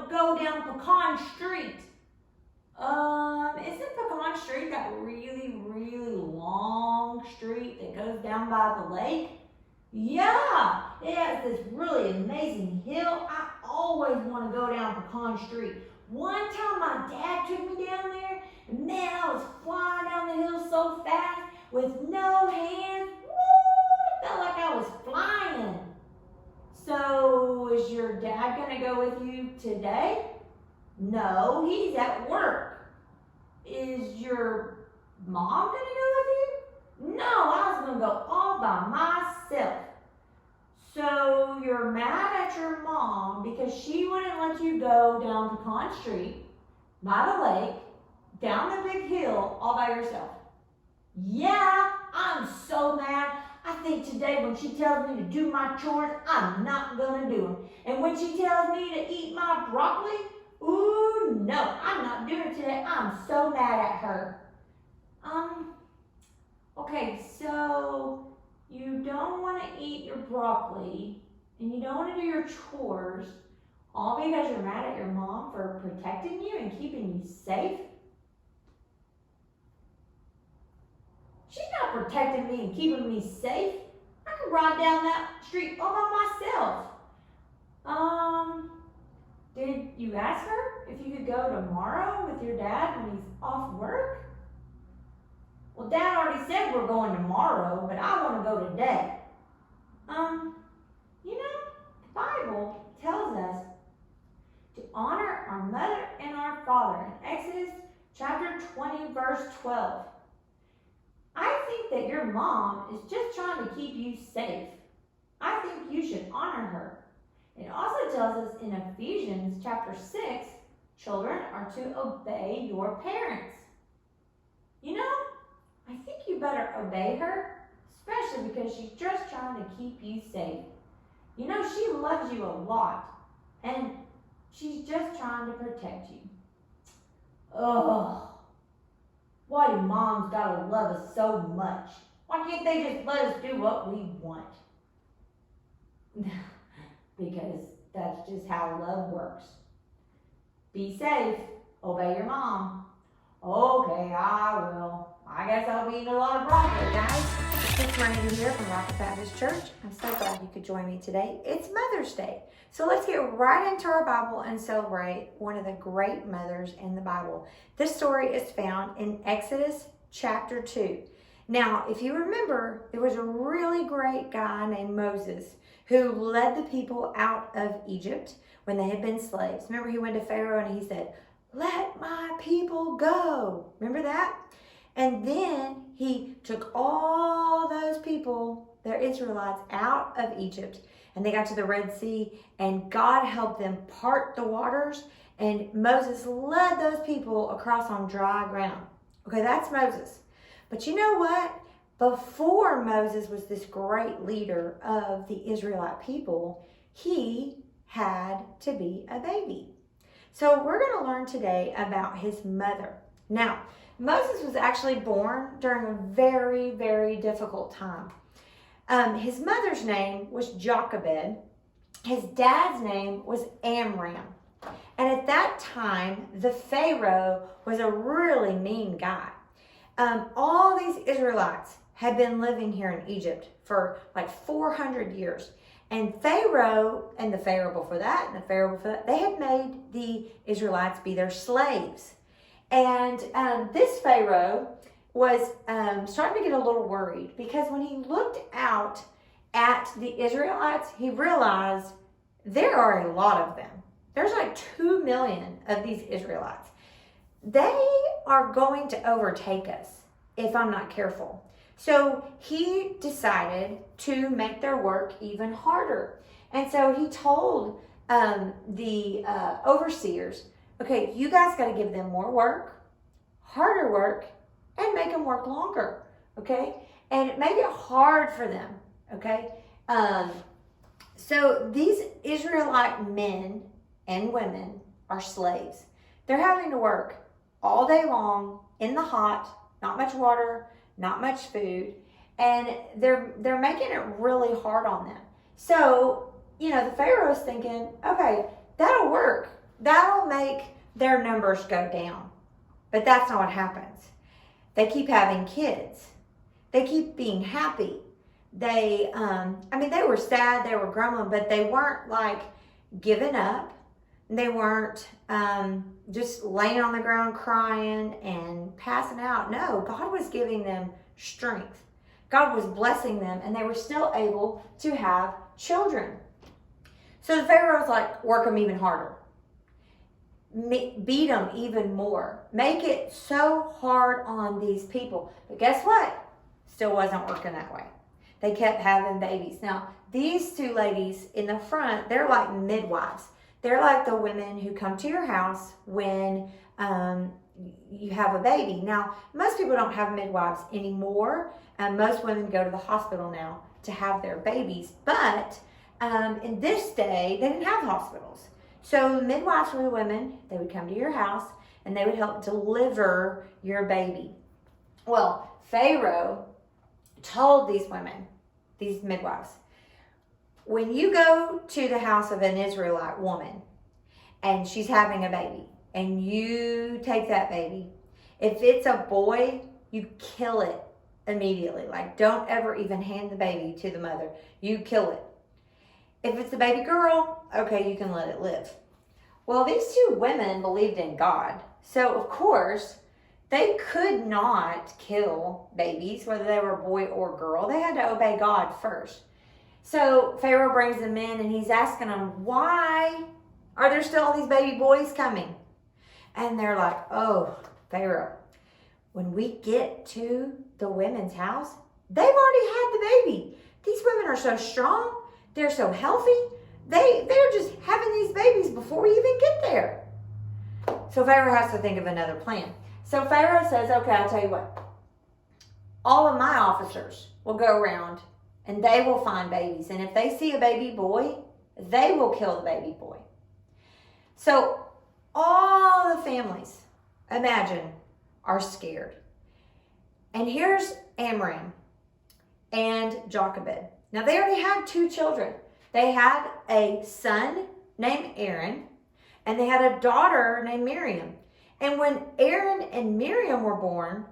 go down Pecan Street. Isn't Pecan Street that really, really long street that goes down by the lake? Yeah, it has this really amazing hill. I always want to go down Pecan Street. One time my dad took me down there, and man, I was flying down the hill so fast with no hands. Woo! It felt like I was flying. So, is your dad going to go with you today? No, he's at work. Is your mom going to go with you? No, I was going to go all by myself. So you're mad at your mom because she wouldn't let you go down Pecan Street, by the lake, down the big hill all by yourself. Yeah, I'm so mad. I think today when she tells me to do my chores, I'm not going to do them. And when she tells me to eat my broccoli, ooh, no, I'm not doing it today. I'm so mad at her. Okay, so you don't want to eat your broccoli and you don't want to do your chores all because you're mad at your mom for protecting you and keeping you safe? She's not protecting me and keeping me safe. I can ride down that street all by myself. Did you ask her if you could go tomorrow with your dad when he's off work? Well, Dad already said we're going tomorrow, but I want to go today. The Bible tells us to honor our mother and our father in Exodus chapter 20, verse 12. I think that your mom is just trying to keep you safe. I think you should honor her. It also tells us in Ephesians chapter 6, children are to obey your parents. I think you better obey her, especially because she's just trying to keep you safe. She loves you a lot, and she's just trying to protect you. Ugh. Why do moms gotta love us so much? Why can't they just let us do what we want? Because that's just how love works. Be safe. Obey your mom. Okay, I will. I guess I'll be eating a lot of broccoli, guys. It's Randy here from Rocket Baptist Church. I'm so glad you could join me today. It's Mother's Day. So let's get right into our Bible and celebrate one of the great mothers in the Bible. This story is found in Exodus chapter 2. Now, if you remember, there was a really great guy named Moses who led the people out of Egypt when they had been slaves. Remember, he went to Pharaoh and he said, "Let my people go." Remember that? And then he took all those people, their Israelites, out of Egypt. And they got to the Red Sea, and God helped them part the waters. And Moses led those people across on dry ground. Okay, that's Moses. But you know what? Before Moses was this great leader of the Israelite people, he had to be a baby. So we're going to learn today about his mother. Now, Moses was actually born during a very, very difficult time. His mother's name was Jochebed. His dad's name was Amram. And at that time, the Pharaoh was a really mean guy. All these Israelites had been living here in Egypt for like 400 years. And Pharaoh, and the Pharaoh before that, and the Pharaoh before that, they had made the Israelites be their slaves. And this Pharaoh was starting to get a little worried because when he looked out at the Israelites, he realized there are a lot of them. There's like 2 million of these Israelites. They are going to overtake us if I'm not careful. So he decided to make their work even harder. And so he told the overseers, okay, you guys got to give them more work, harder work, and make them work longer, okay? And make it hard for them, okay? So these Israelite men and women are slaves. They're having to work all day long in the hot, not much water, not much food, and they're making it really hard on them. So, the Pharaoh's thinking, okay, that'll work. that'll make their numbers go down. But that's not what happens. They keep having kids. They keep being happy. They were sad, they were grumbling, but they weren't like giving up. They weren't just laying on the ground crying and passing out. No, God was giving them strength. God was blessing them, and they were still able to have children. So the Pharaoh's like, work them even harder. Beat them even more. Make it so hard on these people. But guess what? Still wasn't working that way. They kept having babies. Now, these two ladies in the front, they're like midwives. They're like the women who come to your house when you have a baby. Now, most people don't have midwives anymore. Most women go to the hospital now to have their babies. But in this day, they didn't have hospitals. So midwives were the women. They would come to your house and they would help deliver your baby. Well, Pharaoh told these women, these midwives, when you go to the house of an Israelite woman and she's having a baby and you take that baby, if it's a boy, you kill it immediately. Like, don't ever even hand the baby to the mother. You kill it. If it's a baby girl, okay, you can let it live. Well, these two women believed in God. So, of course, they could not kill babies, whether they were a boy or girl. They had to obey God first. So Pharaoh brings them in and he's asking them, why are there still all these baby boys coming? And they're like, oh, Pharaoh, when we get to the women's house, they've already had the baby. These women are so strong. They're so healthy. They're just having these babies before we even get there. So Pharaoh has to think of another plan. So Pharaoh says, okay, I'll tell you what. All of my officers will go around and they will find babies. And if they see a baby boy, they will kill the baby boy. So all the families, imagine, are scared. And here's Amram and Jochebed. Now they already had two children. They had a son named Aaron and they had a daughter named Miriam. And when Aaron and Miriam were born,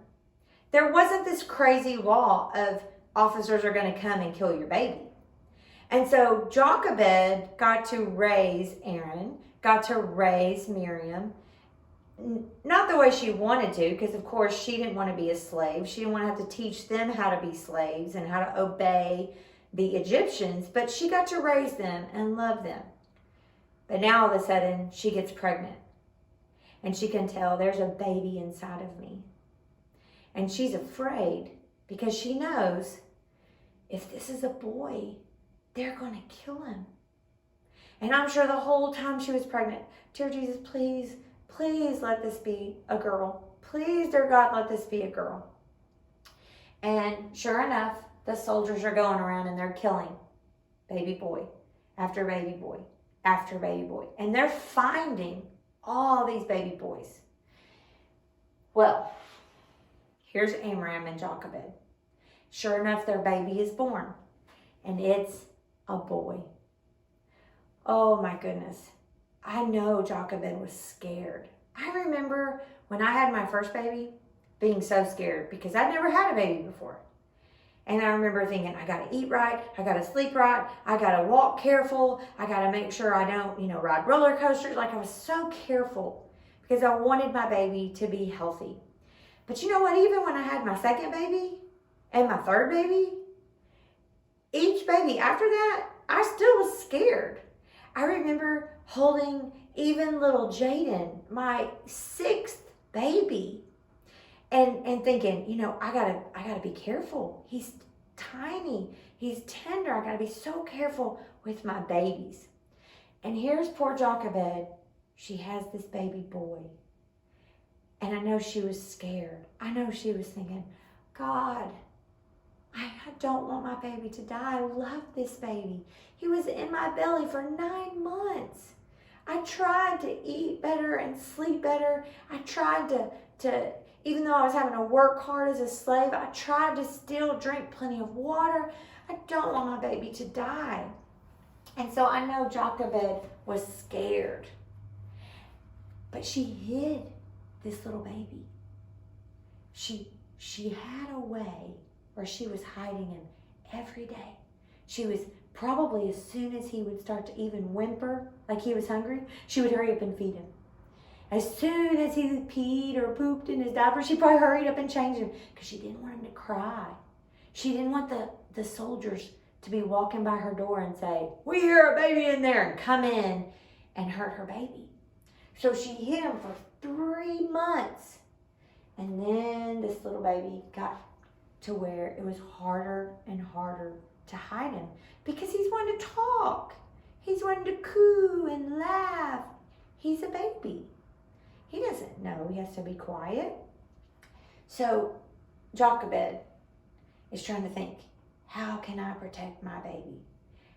there wasn't this crazy law of officers are going to come and kill your baby. And so Jochebed got to raise Aaron, got to raise Miriam, not the way she wanted to, because of course she didn't want to be a slave. She didn't want to have to teach them how to be slaves and how to obey the Egyptians, but she got to raise them and love them. But now all of a sudden she gets pregnant and she can tell there's a baby inside of me. And she's afraid because she knows if this is a boy, they're going to kill him. And I'm sure the whole time she was pregnant, dear Jesus, please, please let this be a girl. Please, dear God, let this be a girl. And sure enough, the soldiers are going around and they're killing baby boy after baby boy after baby boy. And they're finding all these baby boys. Well, here's Amram and Jochebed. Sure enough, their baby is born. And it's a boy. Oh my goodness. I know Jochebed was scared. I remember when I had my first baby being so scared because I'd never had a baby before. And I remember thinking, I got to eat right. I got to sleep right. I got to walk careful. I got to make sure I don't, ride roller coasters. Like, I was so careful because I wanted my baby to be healthy. But you know what? Even when I had my second baby and my third baby, each baby after that, I still was scared. I remember holding even little Jaden, my sixth baby, and thinking, I gotta be careful. He's tiny. He's tender. I gotta be so careful with my babies. And here's poor Jochebed. She has this baby boy. And I know she was scared. I know she was thinking, God, I don't want my baby to die. I love this baby. He was in my belly for 9 months. I tried to eat better and sleep better. I tried to even though I was having to work hard as a slave, I tried to still drink plenty of water. I don't want my baby to die. And so I know Jochebed was scared. But she hid this little baby. She had a way where she was hiding him every day. She was probably, as soon as he would start to even whimper like he was hungry, she would hurry up and feed him. As soon as he peed or pooped in his diaper, she probably hurried up and changed him because she didn't want him to cry. She didn't want the soldiers to be walking by her door and say, "We hear a baby in there," and come in and hurt her baby. So she hid him for 3 months. And then this little baby got to where it was harder and harder to hide him because he's wanting to talk. He's wanting to coo and laugh. He's a baby. He doesn't know he has to be quiet. So Jochebed is trying to think, how can I protect my baby?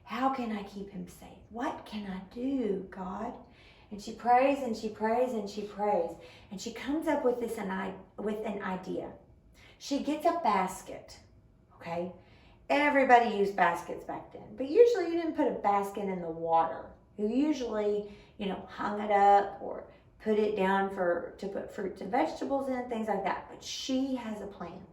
How can I keep him safe? What can I do, God? And she prays and she prays and she prays. And she comes up with an idea. She gets a basket, okay? Everybody used baskets back then. But usually you didn't put a basket in the water. You usually, hung it up or put it down to put fruits and vegetables in, things like that. But she has a plan.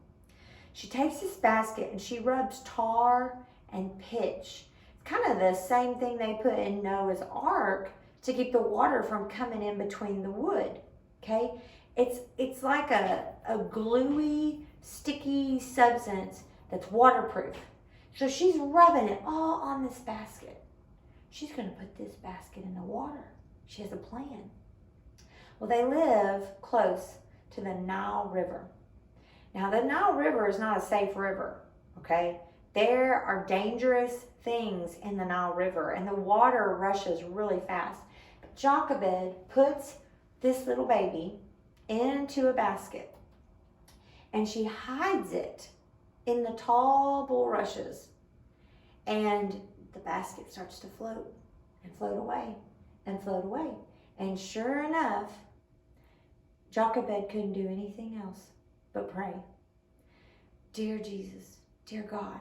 She takes this basket and she rubs tar and pitch. It's kind of the same thing they put in Noah's Ark to keep the water from coming in between the wood, okay? It's like a gluey, sticky substance that's waterproof. So she's rubbing it all on this basket. She's going to put this basket in the water. She has a plan. Well, they live close to the Nile River. Now, the Nile River is not a safe river, okay? There are dangerous things in the Nile River, and the water rushes really fast. But Jochebed puts this little baby into a basket, and she hides it in the tall bulrushes. And the basket starts to float and float away and float away. And sure enough, Jochebed couldn't do anything else but pray. Dear Jesus, dear God,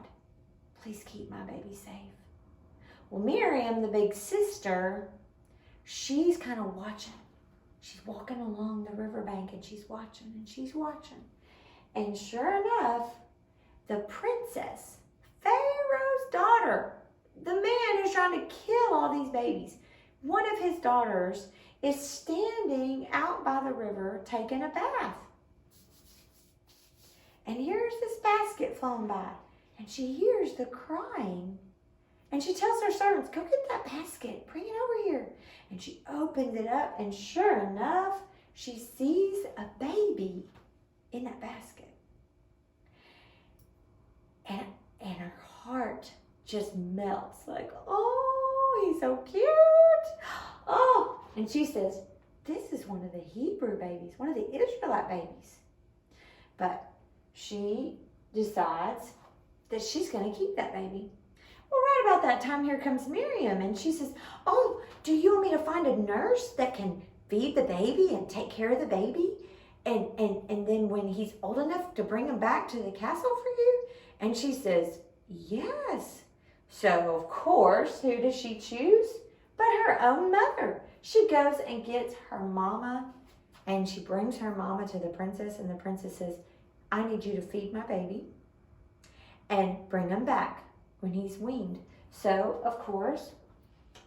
please keep my baby safe. Well, Miriam, the big sister, she's kind of watching. She's walking along the riverbank and she's watching and she's watching. And sure enough, the princess, Pharaoh's daughter, the man who's trying to kill all these babies, one of his daughters is standing out by the river taking a bath. And here's this basket flown by. And she hears the crying. And she tells her servants, "Go get that basket. Bring it over here." And she opens it up. And sure enough, she sees a baby in that basket. And her heart just melts. Like, oh, he's so cute. Oh. And she says, this is one of the Hebrew babies. One of the Israelite babies. But she decides that she's going to keep that baby. Well, right about that time, here comes Miriam, and she says, "Oh, do you want me to find a nurse that can feed the baby and take care of the baby? And then when he's old enough to bring him back to the castle for you?" And she says, "Yes." So, of course, who does she choose? But her own mother. She goes and gets her mama, and she brings her mama to the princess, and the princess says, "I need you to feed my baby and bring him back when he's weaned." So, of course,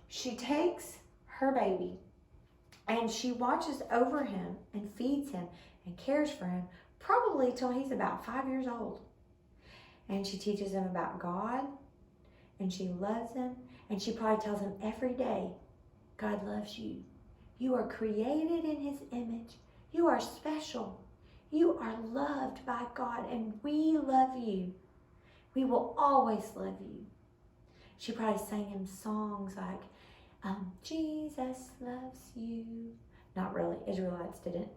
she takes her baby and she watches over him and feeds him and cares for him probably till he's about 5 years old. And she teaches him about God, and she loves him, and she probably tells him every day, God loves you. You are created in his image. You are special. You are loved by God, and we love you. We will always love you. She probably sang him songs like, Jesus loves you. Not really. Israelites didn't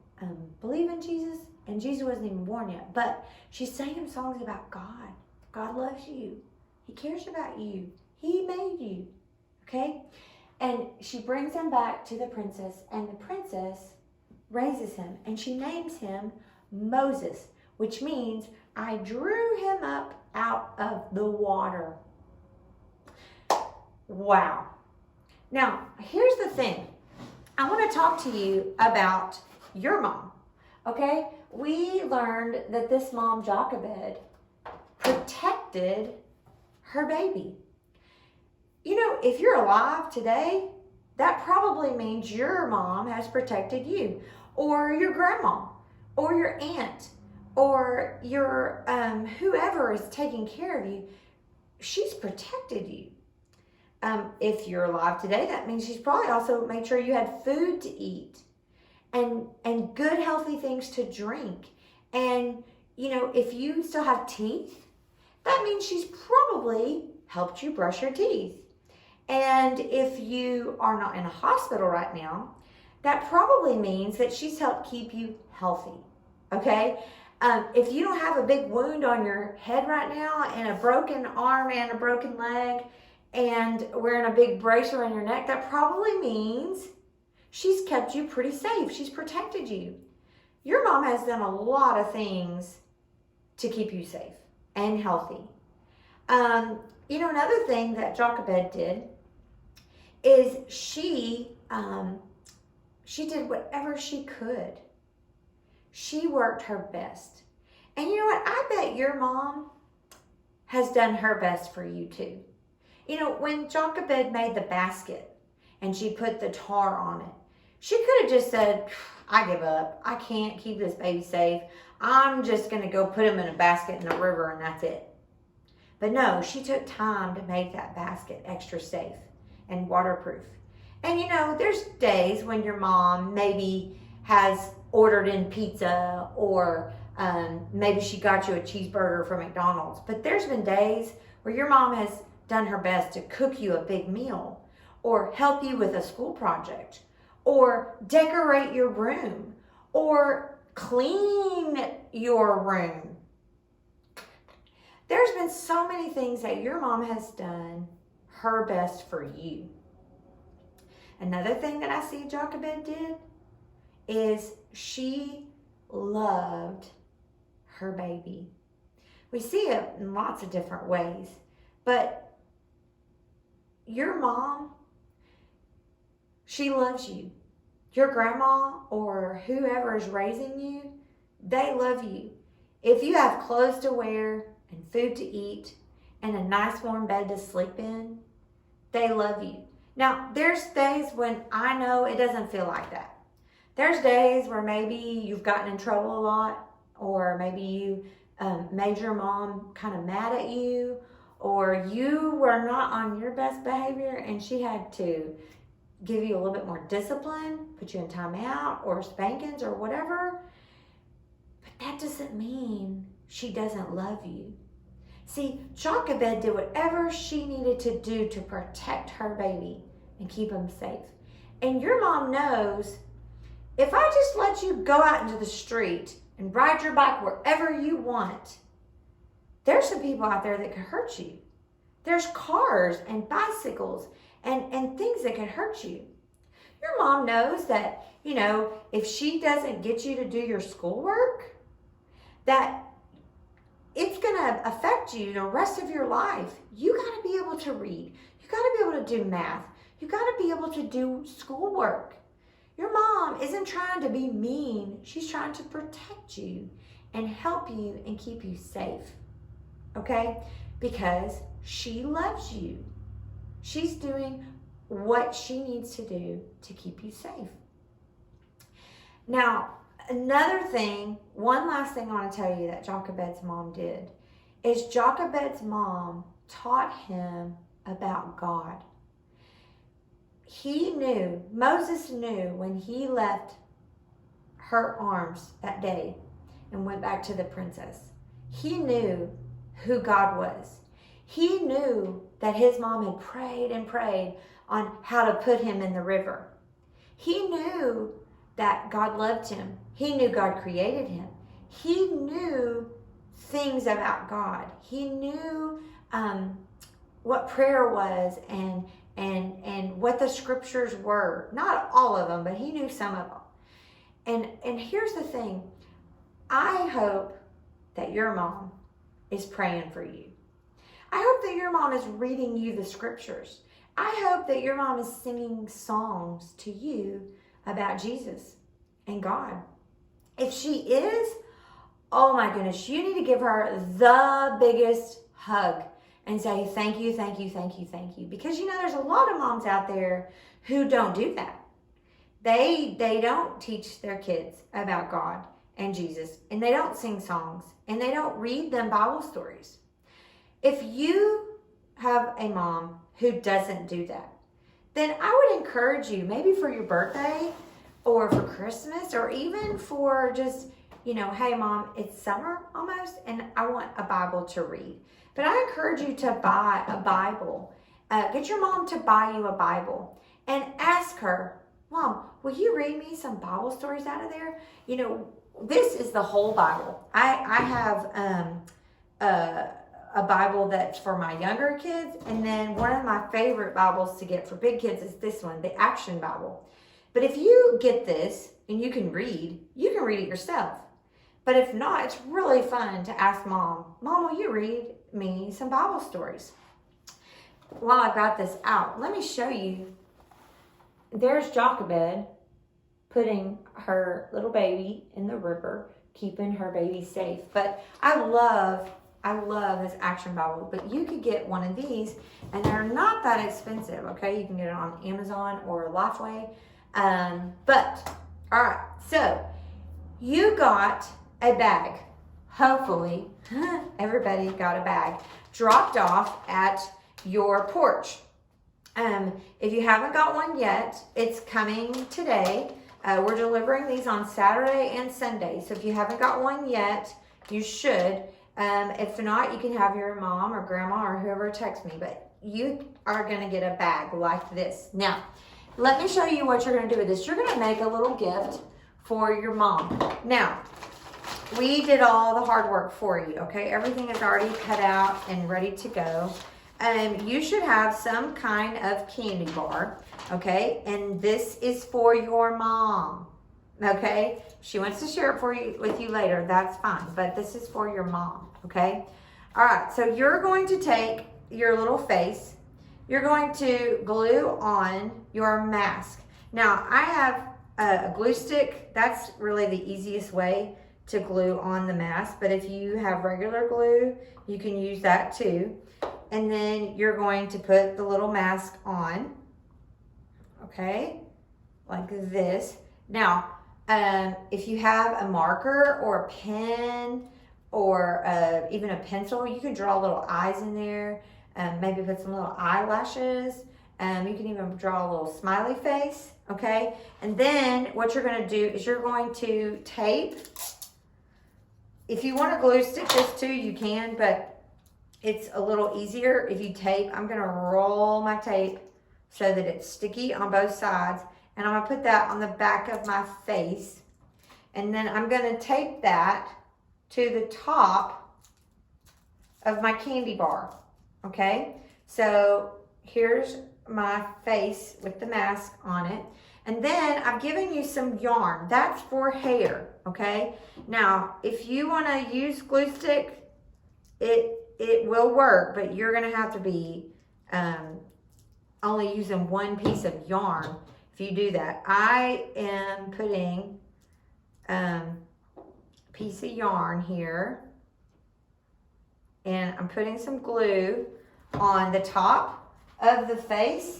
believe in Jesus, and Jesus wasn't even born yet. But she sang him songs about God. God loves you. He cares about you. He made you. Okay? And she brings him back to the princess, and the princess raises him, and she names him Moses, which means I drew him up out of the water. Wow. Now, here's the thing. I want to talk to you about your mom. Okay? We learned that this mom, Jochebed, protected her baby. You know, if you're alive today, that probably means your mom has protected you, or your grandma, or your aunt, or your whoever is taking care of you. She's protected you. If you're alive today, that means she's probably also made sure you had food to eat and good healthy things to drink. And you know, if you still have teeth, that means she's probably helped you brush your teeth. And if you are not in a hospital right now, that probably means that she's helped keep you healthy. Okay? If you don't have a big wound on your head right now and a broken arm and a broken leg and wearing a big brace around your neck, that probably means she's kept you pretty safe. She's protected you. Your mom has done a lot of things to keep you safe and healthy. You know, another thing that Jochebed did is she did whatever she could. She worked her best. And you know what? I bet your mom has done her best for you too. You know, when Jochebed made the basket and she put the tar on it, she could have just said, I give up. I can't keep this baby safe. I'm just going to go put him in a basket in the river and that's it. But no, she took time to make that basket extra safe and waterproof. And you know, there's days when your mom maybe has ordered in pizza or maybe she got you a cheeseburger from McDonald's. But there's been days where your mom has done her best to cook you a big meal or help you with a school project or decorate your room or clean your room. There's been so many things that your mom has done her best for you. Another thing that I see Jochebed did is she loved her baby. We see it in lots of different ways, but your mom, she loves you. Your grandma or whoever is raising you, they love you. If you have clothes to wear and food to eat and a nice warm bed to sleep in, they love you. Now, there's days when I know it doesn't feel like that. There's days where maybe you've gotten in trouble a lot, or maybe you made your mom kind of mad at you, or you were not on your best behavior and she had to give you a little bit more discipline, put you in timeout or spankings or whatever. But that doesn't mean she doesn't love you. See, Jochebed did whatever she needed to do to protect her baby and keep him safe. And your mom knows, if I just let you go out into the street and ride your bike wherever you want, there's some people out there that could hurt you. There's cars and bicycles and things that could hurt you. Your mom knows that, you know, if she doesn't get you to do your schoolwork, that it's going to affect you the rest of your life. You got to be able to read. You got to be able to do math. You got to be able to do schoolwork. Your mom isn't trying to be mean. She's trying to protect you and help you and keep you safe. Okay? Because she loves you. She's doing what she needs to do to keep you safe. Now, another thing, one last thing I want to tell you that Jochebed's mom did is Jochebed's mom taught him about God. He knew, Moses knew when he left her arms that day and went back to the princess. He knew who God was. He knew that his mom had prayed and prayed on how to put him in the river. He knew that God loved him. He knew God created him. He knew things about God. He knew what prayer was and what the scriptures were. Not all of them, but he knew some of them. And here's the thing. I hope that your mom is praying for you. I hope that your mom is reading you the scriptures. I hope that your mom is singing songs to you about Jesus and God. If she is, oh my goodness, you need to give her the biggest hug and say, thank you, thank you, thank you, thank you. Because there's a lot of moms out there who don't do that. They don't teach their kids about God and Jesus, and they don't sing songs, and they don't read them Bible stories. If you have a mom who doesn't do that, then I would encourage you, maybe for your birthday or for Christmas, or even for just, hey mom, it's summer almost, and I want a Bible to read. But I encourage you to buy a Bible. Get your mom to buy you a Bible and ask her, Mom, will you read me some Bible stories out of there? This is the whole Bible. I have a Bible that's for my younger kids, and then one of my favorite Bibles to get for big kids is this one, the Action Bible. But if you get this and you can read it yourself. But if not, it's really fun to ask Mom, will you read me some Bible stories? While I've got this out, let me show you. There's Jochebed putting her little baby in the river, keeping her baby safe. But I love this Action Bible. But you could get one of these, and they're not that expensive, okay? You can get it on Amazon or Lifeway. But, all right, so you got a bag. Hopefully, everybody got a bag dropped off at your porch. If you haven't got one yet, it's coming today. We're delivering these on Saturday and Sunday. So if you haven't got one yet, you should. If not, you can have your mom or grandma or whoever text me. But you are going to get a bag like this. Now, let me show you what you're going to do with this. You're going to make a little gift for your mom. Now, we did all the hard work for you, okay? Everything is already cut out and ready to go. You should have some kind of candy bar, okay? And this is for your mom, okay? She wants to share it with you later. That's fine, but this is for your mom, okay? All right, so you're going to take your little face. You're going to glue on your mask. Now, I have a glue stick. That's really the easiest way to glue on the mask, but if you have regular glue, you can use that too. And then you're going to put the little mask on, okay, like this. Now, if you have a marker or a pen or even a pencil, you can draw little eyes in there, maybe put some little eyelashes. You can even draw a little smiley face, okay? And then what you're gonna do is you're going to tape. If you want to glue stick this too, you can, but it's a little easier if you tape. I'm going to roll my tape so that it's sticky on both sides. And I'm going to put that on the back of my face. And then I'm going to tape that to the top of my candy bar. Okay? So here's my face with the mask on it. And then I've given you some yarn. That's for hair, okay? Now, if you want to use glue stick, it will work, but you're going to have to be only using one piece of yarn if you do that. I am putting a piece of yarn here, and I'm putting some glue on the top of the face.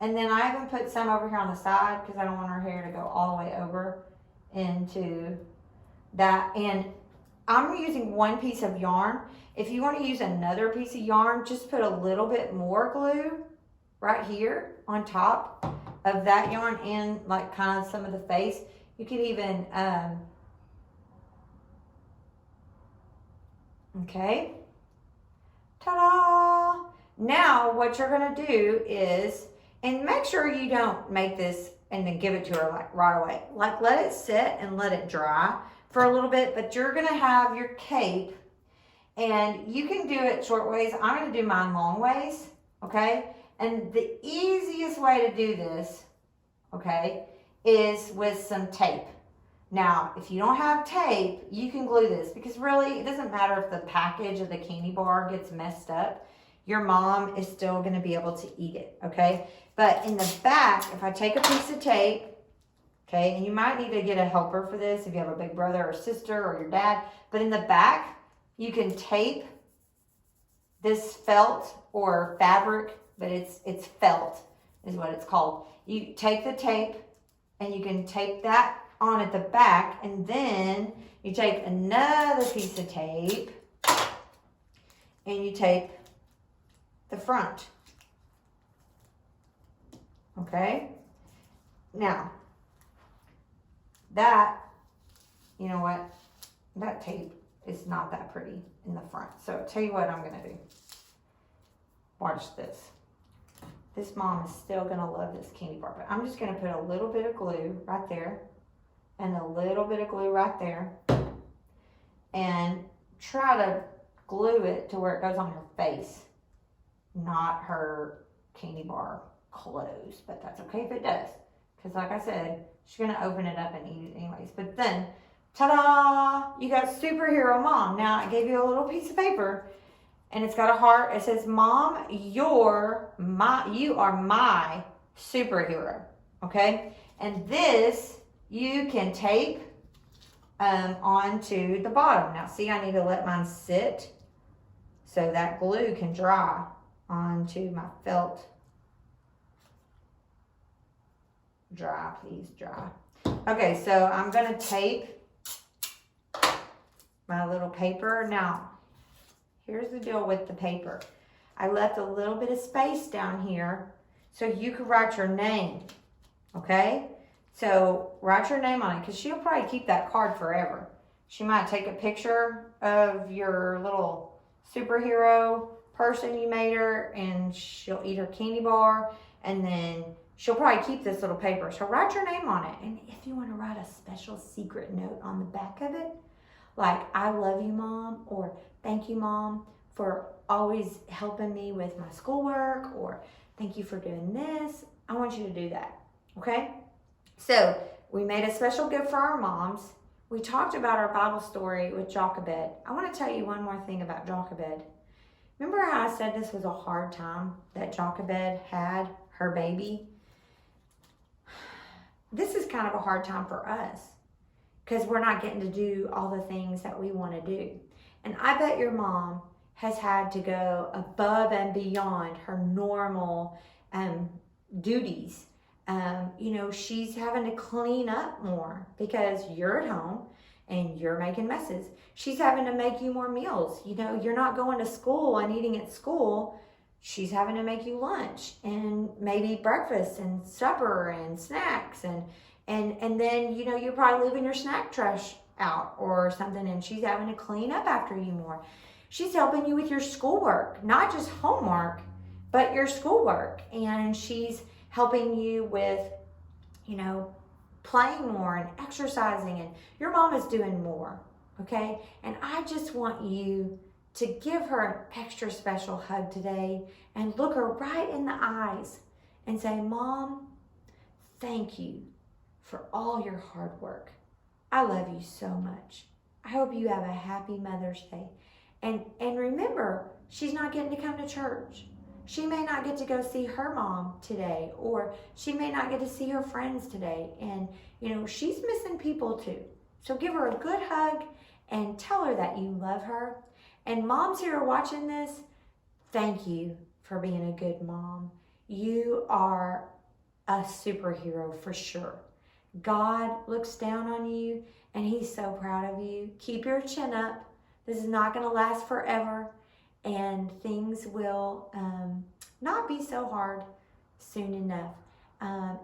And then I even put some over here on the side because I don't want her hair to go all the way over into that. And I'm using one piece of yarn. If you want to use another piece of yarn, just put a little bit more glue right here on top of that yarn and like kind of some of the face. You could even, okay. Ta-da! Now what you're going to do is, and make sure you don't make this and then give it to her like right away. Like let it sit and let it dry for a little bit, but you're gonna have your cape and you can do it short ways. I'm gonna do mine long ways, okay? And the easiest way to do this, okay, is with some tape. Now, if you don't have tape, you can glue this because really it doesn't matter if the package of the candy bar gets messed up. your mom is still going to be able to eat it, okay? But in the back, if I take a piece of tape, okay, and you might need to get a helper for this if you have a big brother or sister or your dad, but in the back, you can tape this felt or fabric, but it's felt is what it's called. You take the tape and you can tape that on at the back, and then you take another piece of tape and you tape the front. Okay? Now, that, you know what? That tape is not that pretty in the front. So I'll tell you what I'm going to do. Watch this. This mom is still going to love this candy bar, but I'm just going to put a little bit of glue right there and a little bit of glue right there and try to glue it to where it goes on her face, not her candy bar clothes, but that's okay if it does, because like I said, she's going to open it up and eat it anyways. But then, ta-da, you got superhero mom. Now I gave you a little piece of paper and it's got a heart. It says, Mom, you are my superhero. Okay? And this you can tape onto the bottom. Now see, I need to let mine sit so that glue can dry onto my felt. Dry, please, dry. Okay, so I'm going to tape my little paper. Now, here's the deal with the paper. I left a little bit of space down here so you could write your name, okay? So write your name on it, because she'll probably keep that card forever. She might take a picture of your little superhero person you made her, and she'll eat her candy bar, and then she'll probably keep this little paper. So write your name on it. And if you want to write a special secret note on the back of it, like, I love you, Mom, or thank you, Mom, for always helping me with my schoolwork, or thank you for doing this, I want you to do that, okay? So we made a special gift for our moms. We talked about our Bible story with Jochebed. I want to tell you one more thing about Jochebed. Remember how I said this was a hard time that Jochebed had her baby? This is kind of a hard time for us because we're not getting to do all the things that we want to do. And I bet your mom has had to go above and beyond her normal duties. You know, she's having to clean up more because you're at home and you're making messes. She's having to make you more meals. You know, you're not going to school and eating at school. She's having to make you lunch and maybe breakfast and supper and snacks. And then, you know, you're probably leaving your snack trash out or something, and she's having to clean up after you more. She's helping you with your schoolwork, not just homework, but your schoolwork. And she's helping you with, you know, playing more and exercising, and your mom is doing more, okay? And I just want you to give her an extra special hug today and look her right in the eyes and say, Mom, thank you for all your hard work. I love you so much. I hope you have a happy Mother's Day. And remember, she's not getting to come to church. She may not get to go see her mom today, or she may not get to see her friends today. And, you know, she's missing people too. So give her a good hug and tell her that you love her. And moms who are watching this, thank you for being a good mom. You are a superhero for sure. God looks down on you and he's so proud of you. Keep your chin up. This is not going to last forever, and things will not be so hard soon enough.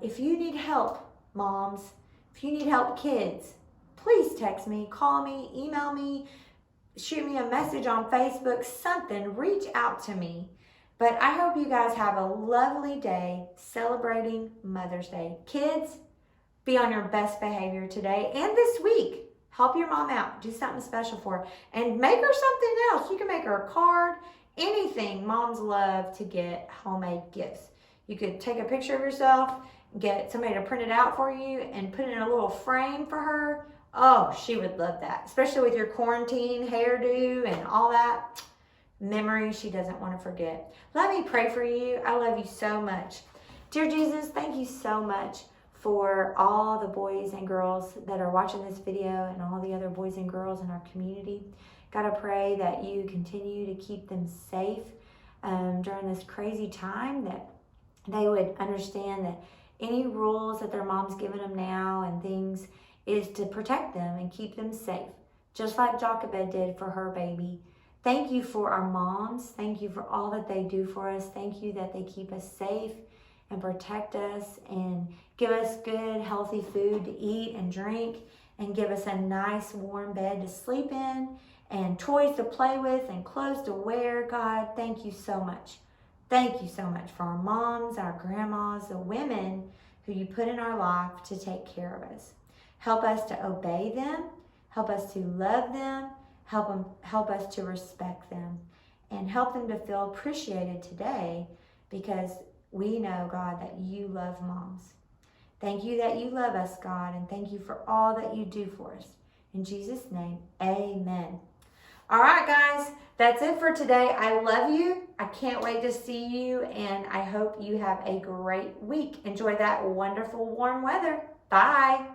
If you need help, moms, if you need help, kids, please text me, call me, email me, shoot me a message on Facebook, something, reach out to me. But I hope you guys have a lovely day celebrating Mother's Day. Kids, be on your best behavior today and this week. Help your mom out. Do something special for her. And make her something else. You can make her a card, anything. Moms love to get homemade gifts. You could take a picture of yourself, get somebody to print it out for you, and put it in a little frame for her. Oh, she would love that. Especially with your quarantine hairdo and all that. memories she doesn't want to forget. Let me pray for you. I love you so much. Dear Jesus, thank you so much for all the boys and girls that are watching this video and all the other boys and girls in our community. God, I pray that you continue to keep them safe during this crazy time, that they would understand that any rules that their mom's giving them now and things is to protect them and keep them safe, just like Jochebed did for her baby. Thank you for our moms. Thank you for all that they do for us. Thank you that they keep us safe and protect us and give us good, healthy food to eat and drink and give us a nice, warm bed to sleep in and toys to play with and clothes to wear. God, thank you so much. Thank you so much for our moms, our grandmas, the women who you put in our life to take care of us. Help us to obey them. Help us to love them. Help us to respect them. And help them to feel appreciated today, because we know, God, that you love moms. Thank you that you love us, God, and thank you for all that you do for us. In Jesus' name, amen. All right, guys, that's it for today. I love you. I can't wait to see you, and I hope you have a great week. Enjoy that wonderful warm weather. Bye.